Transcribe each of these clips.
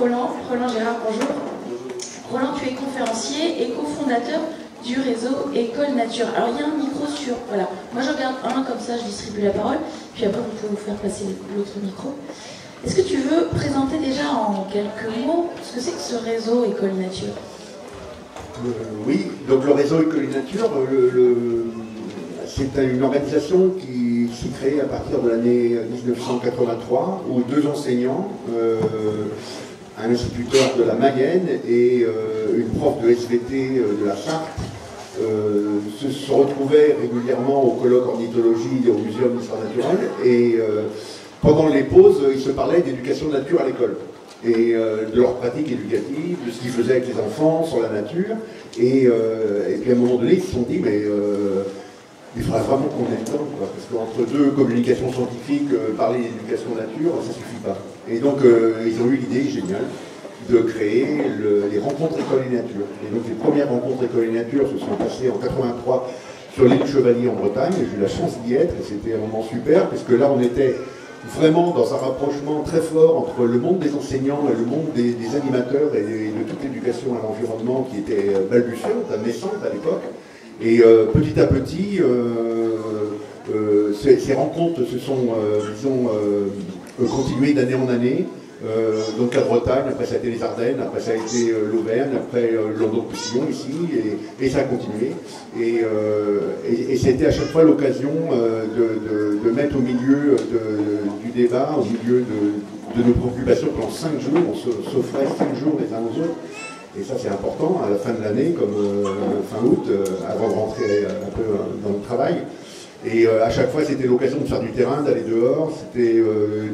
Roland Gérard, bonjour. Roland, tu es conférencier et cofondateur du réseau École Nature. Alors il y a un micro sur... Voilà, moi je regarde un comme ça, je distribue la parole, puis après vous pouvez vous faire passer l'autre micro. Est-ce que tu veux présenter déjà en quelques mots ce que c'est que ce réseau École Nature? Oui, donc le réseau École Nature, c'est une organisation qui s'est créée à partir de l'année 1983, où deux enseignants, un instituteur de la Mayenne et une prof de SVT de la Sarthe, se retrouvaient régulièrement au colloque ornithologie au Muséum d'histoire naturelle, et pendant les pauses, ils se parlaient d'éducation de nature à l'école, et de leur pratique éducative, de ce qu'ils faisaient avec les enfants sur la nature, et puis à un moment donné, ils se sont dit, mais il faudrait vraiment qu'on ait le temps, quoi, parce qu'entre deux communications scientifiques, parler d'éducation nature, ça ne suffit pas. Et donc, ils ont eu l'idée géniale de créer les rencontres École et Nature. Et donc, les premières rencontres École et Nature se sont passées en 83 sur l'île Chevalier en Bretagne, et j'ai eu la chance d'y être, et c'était un moment super, parce que là, on était vraiment dans un rapprochement très fort entre le monde des enseignants et le monde des animateurs et de toute l'éducation à l'environnement qui était balbutiante, naissante à l'époque. Et petit à petit, ces rencontres se sont, disons, continuées d'année en année. Donc la Bretagne, après ça a été les Ardennes, après ça a été l'Auvergne, après Languedoc-Roussillon ici, et ça a continué. Et c'était à chaque fois l'occasion de mettre au milieu du débat, au milieu de nos préoccupations pendant 5 jours. On s'offrait 5 jours les uns aux autres. Et ça c'est important, à la fin de l'année, comme fin août, avant de rentrer un peu dans le travail. Et à chaque fois c'était l'occasion de faire du terrain, d'aller dehors, c'était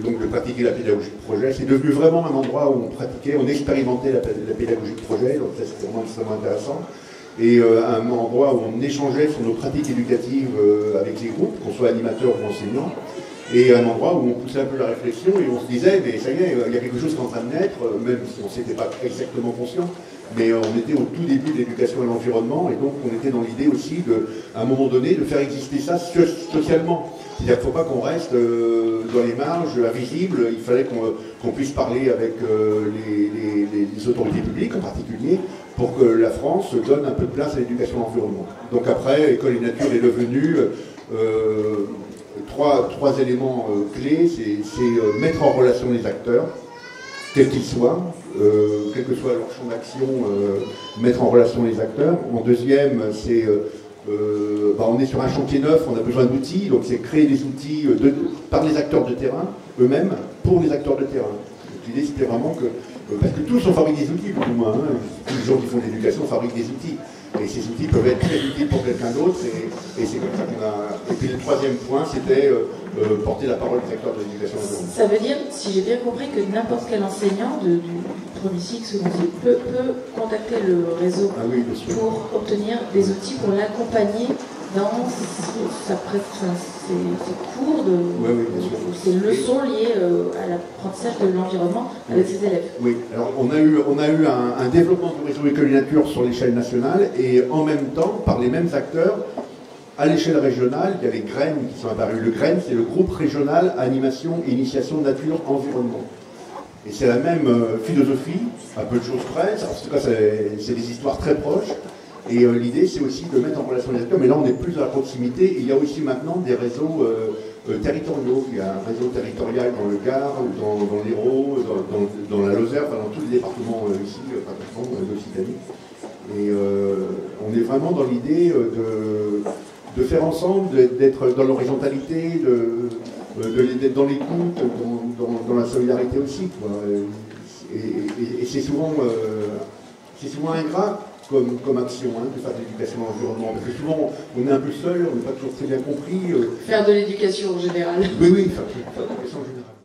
donc de pratiquer la pédagogie de projet. C'est devenu vraiment un endroit où on pratiquait, on expérimentait la pédagogie de projet, donc ça c'était vraiment extrêmement intéressant. Et un endroit où on échangeait sur nos pratiques éducatives avec les groupes, qu'on soit animateurs ou enseignants. Et un endroit où on poussait un peu la réflexion et on se disait, mais ça y est, il y a quelque chose qui est en train de naître, même si on n'était pas exactement conscient, mais on était au tout début de l'éducation à l'environnement, et donc on était dans l'idée aussi, à un moment donné, de faire exister ça socialement. C'est-à-dire qu'il ne faut pas qu'on reste dans les marges, invisibles, il fallait qu'on puisse parler avec les autorités publiques en particulier, pour que la France donne un peu de place à l'éducation à l'environnement. Donc après, École et Nature est devenue... Trois éléments clés, c'est mettre en relation les acteurs, quels qu'ils soient, quel que soit leur champ d'action, mettre en relation les acteurs. En deuxième, c'est on est sur un chantier neuf, on a besoin d'outils, donc c'est créer des outils par les acteurs de terrain, eux-mêmes, pour les acteurs de terrain. L'idée c'était vraiment que, parce que tous on fabrique des outils plus ou moins, hein, tous les gens qui font de l'éducation fabriquent des outils. Et ces outils peuvent être très utiles pour quelqu'un d'autre, et c'est comme ça qu'on a... Et puis le troisième point, c'était porter la parole des acteurs de l'éducation. Ça veut dire, si j'ai bien compris, que n'importe quel enseignant du premier cycle, second cycle, peut contacter le réseau pour obtenir des outils pour l'accompagner dans ses cours, ses leçons liées à l'apprentissage de l'environnement avec ses élèves. Oui, alors on a eu un développement du réseau École et Nature sur l'échelle nationale, et en même temps, par les mêmes acteurs, à l'échelle régionale, il y a les GRAIN qui sont apparus. Le GRAIN, c'est le groupe régional Animation et Initiation Nature Environnement. Et c'est la même philosophie, à peu de choses près, en tout cas c'est des histoires très proches. Et l'idée, c'est aussi de mettre en relation les acteurs, mais là on est plus à la proximité, et il y a aussi maintenant des réseaux territoriaux. Il y a un réseau territorial dans le Gard, dans l'Hérault, dans la Lozère, enfin, dans tous les départements ici, pratiquement, d'Occitanie. Et on est vraiment dans l'idée de faire ensemble, d'être dans l'horizontalité, d'être dans l'écoute, dans la solidarité aussi, quoi. Et c'est souvent ingrat comme action, hein, de faire de l'éducation à l'environnement, parce que souvent on est un peu seul, on n'est pas toujours très bien compris. Faire de l'éducation en général. Oui, faire de l'éducation en général.